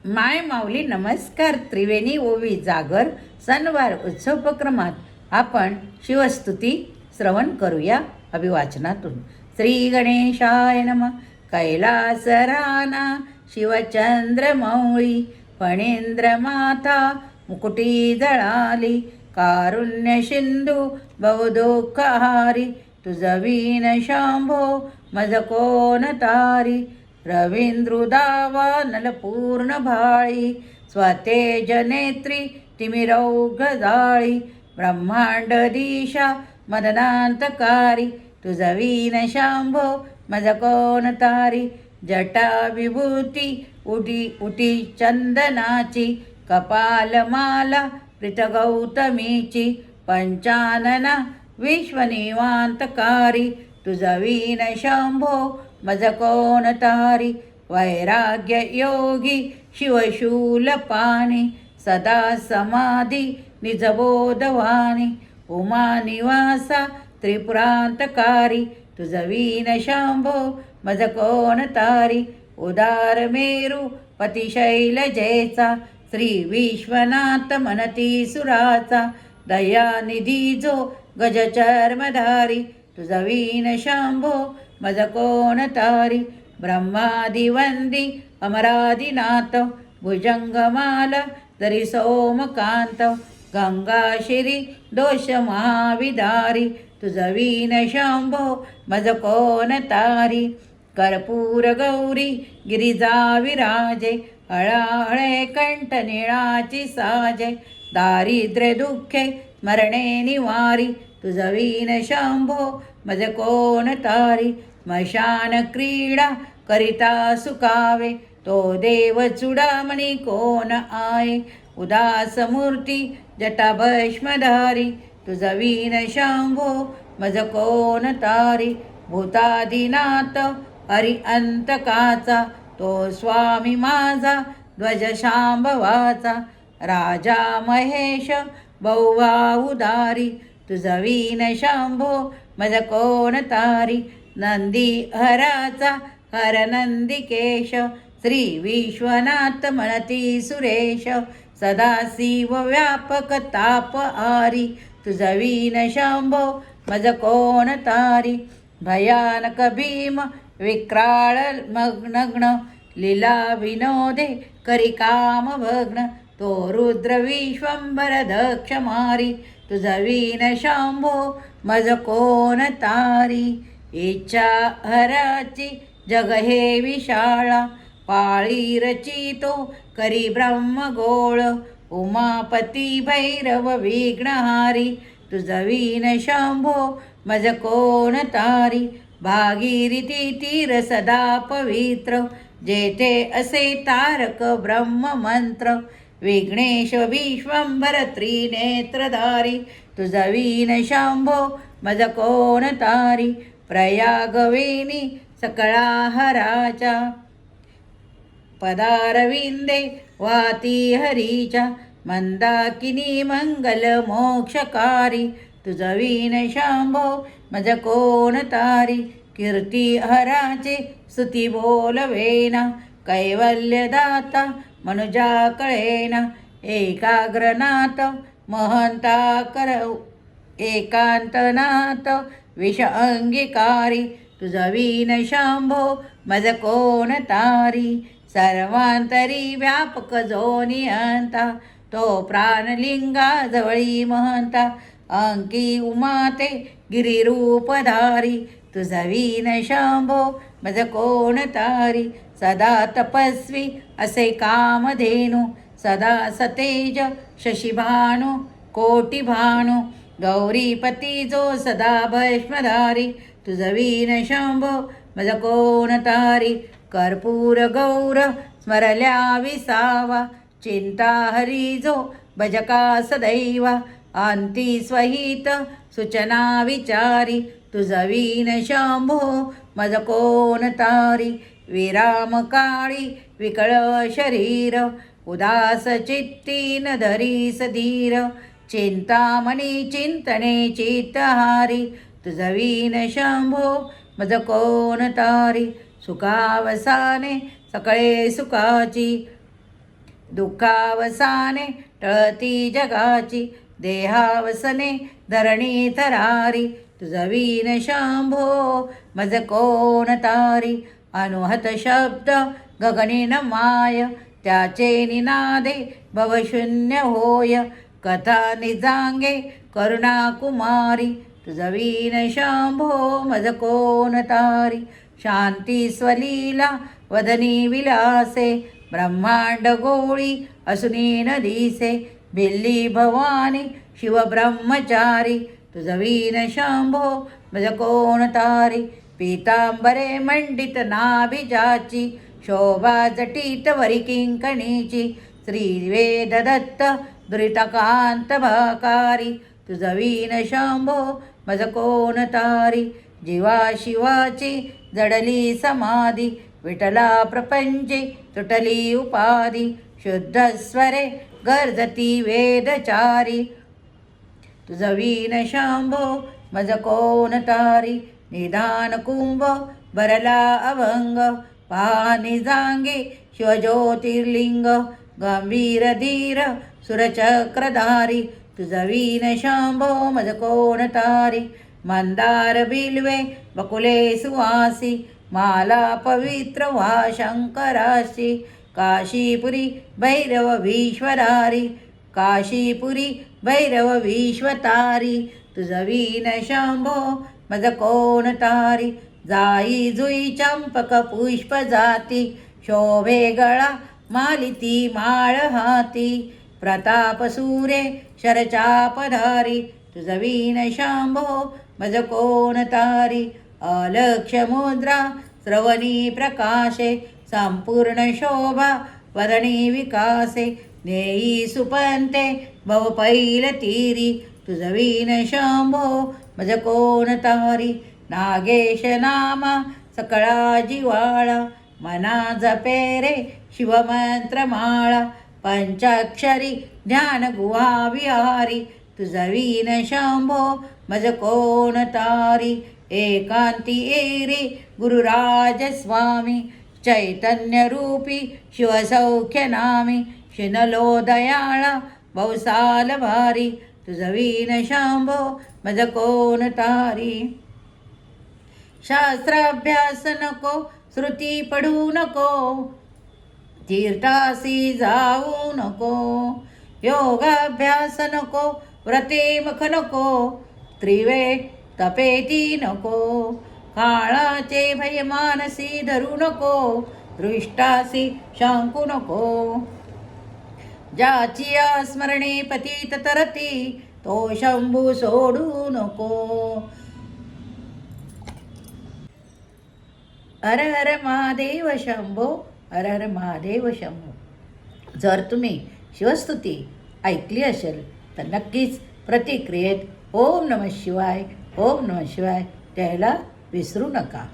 माय माऊली नमस्कार. त्रिवेणी ओवी जागर सणवार उत्सव उपक्रमात आपण शिवस्तुती श्रवण करूया अभिवाचनातून. श्री गणेशाय नम. कैलास राना शिवचंद्र मौळी फणेंद्र माता मुकुटी जळाली कारुण्य सिंधू बहुदुःखहारी तुझवीन शंभो मज कोण तारी रवींद्रुदावा नलपूर्ण भाळी स्वतेज नेत्री तिमिरौघ जाळी ब्रह्मांड दिशा मदनांतकारी तुझवीन शांभो मज कोण तारी जटा विभूती उटी उटी चंदनाची कपालमाला प्रीत गौतमीची पंचानना विश्वनिवांतकारी तुझवीन शंभो मज कोण तारी वैराग्य योगी शिवशूलपाणी सदा समाधी निजबोधवाणी उमा निवासा त्रिपुरांतकारी तुझवीन शंभो मज कोण तारी उदार मेरू पतिशैल जयचा श्री विश्वनाथ मनती सुराचा दयानिधी जो गजचर्मधारी तुझवीन शंभो मज कोण तारी ब्रह्मादिवंदी अमरादिनाथ भुजंगमाल तरी सोमकांत गंगाशिरी दोष महाविदारी तुझवीन शंभो मज कोण तारी कर्पूर गौरी गिरिजा विराजे हळाहळे कंठ निळाची साजे दारिद्र्य दुःखे मरणे निवारी तुझवीन शंभो मज कोण तारी मशान क्रीडा करिता सुकावे तो देव चुडामणी कोण आये उदास मूर्ती जटा भस्मधारी तुझवीन शंभो मज कोण तारी भूतादिनाथ हरि अंतकाचा तो स्वामी माझा ध्वज शांभवाचा राजा महेश बहुवा उदारी तुझवीन शंभो मज कोण तारी नंदी हराचा हरनंदिकेश श्री विश्वनाथ म्हणती सुरेश सदाशिव व्यापक ताप आरी तुझवीन शंभो मज कोण तारी भयानक भीम विक्राळ मग्न लीला विनोदे करी काम भग्न तो रुद्र विश्वंभर दक्ष मारी तुझवीन शंभो मज कोण तारी इच्छा हराची जग हे विशाळा पाळी रचितो करी ब्रह्मगोळ उमापती भैरव विघ्नहारी तुझवीन शंभो मज कोण तारी भागीरथी तीर सदा पवित्र जेथे असे तारक ब्रह्म मंत्र विघ्नेश विश्वंभर त्रिनेत्रधारी तुझवीन शंभो मज कोण तारी प्रयागवेणी सकळा हराचा पदारविंदे वाती हरीच्या मंदाकिनी मंगल मोक्षकारी तुझवीन शंभो मज कोण तारी कीर्ती हराचे स्तुती बोलवेना कैवल्यदाता मनुजा कळेना एकाग्रनाथ महंता कर एकांतनाथ विष अंगीकारी तुझवीन शंभो मज कोण तारी सर्वांतरी व्यापक जो नियंता तो प्राणलिंगा जवळी महंता अंकी उमाते गिरिरूपधारी तुझवीन शंभो मज कोण तारी सदा तपस्वी असे कामधेनु सदा सतेज शशिभानु कोटिभानु गौरीपती जो सदा भस्मधारी तुझवीन शंभो मज कोण तारी कर्पूर गौर स्मरल्या विसावा चिंता हरी जो भजका सदैवा अंती स्वहित सूचना विचारी तुझवीन शंभो मज कोण तारी विराम काळी विकळ शरीर उदास चित्ती न धरीस धीर चिंतामणी चिंतने चित्तहारी तुझवीन शंभो मज कोण तारी सुखावसाने सकळे सुखाची दुःखावसाने टळती जगाची, देहावसने धरणी थरारी. तुझा वीन शंभो मज कोण तारी. अनुहत शब्द गगनीन माय, त्याचे निनादे भवशून्य होय. कथा निजांगे करुणा कुमारी. तुझा वीन शंभो मज कोण तारी. शांती स्वलीला वदनी विलासे, ब्रह्मांड गोळी असुनी न दिसे. बिल्ली भवानी शिवब्रह्मचारी. तुझा वीन शंभो मज कोण तारी. पीतांबरे मंडित नाभिजाची, शोभा जटित वरी किंकणीची. श्रीवेद दत्त दुरितकांत भाकारी. तुझा वीन शंभो मज कोण तारी. जीवा शिवाची जडली समाधी, विठला प्रपंचे तुटली उपाधी. शुद्ध स्वरे गर्जती वेदचारी. तुझा वीन शंभो मज कोण तारी. निधान कुंभ भरला अभंग, पाहणी जांगे शिवज्योतिर्लिंग. गंभीर धीर सुरचक्रधारी. तुझा वीन शंभो मज कोण तारी. मंदार बिल्वे बकुले सुवासी, माला पवित्र व्हा शंकराशी. काशीपुरी भैरव विश्वधारी. काशीपुरी भैरव विश्वतारी. तुझा वीन शंभो मज कोण तारी. जाई जुई चंपक पुष्प जाती, शोभे गळा मालिती माळ हाती. प्रताप सूरे शरचापधारी. तुझा वीन शंभो मज कोण तारी. अलक्ष मुद्रा श्रवणी प्रकाशे, संपूर्ण शोभा वदनी विकासे. नेई सुपंते भव पैल तीरी. तुझा वीन शंभो मज कोण तारी. नागेश नामा सकळा जिवाळा, मना जपे रे शिवमंत्रमाळा. पंचाक्षरी ध्यान गुहा विहारी. तुझा वीन शंभो मज कोण तारी. एकांती एरे गुरुराज स्वामी, चैतन्य रूपी शिवसौख्य नामी. शिनलो दयाळा बहुसाल भारी. तुझा वीन शंभो मज कोण तारी. शास्त्राभ्यास नको श्रुती पढू नको, तीर्थासी जाऊ नको. योगाभ्यास नको व्रते मुख नको, त्रिवेळ तपेती नको. काळाचे भय मानसी धरू नको, दृष्टासी शंकू नको. ज्याची स्मरणे पतित तरती, तो शंभू सोडू नको. हर हर महादेव शंभो, हर हर महादेव शंभो. जर तुम्ही शिवस्तुती ऐकली असेल तर नक्कीच प्रतिक्रियेत ओम नमः शिवाय, ओम नमः शिवाय द्यायला विसरू नका.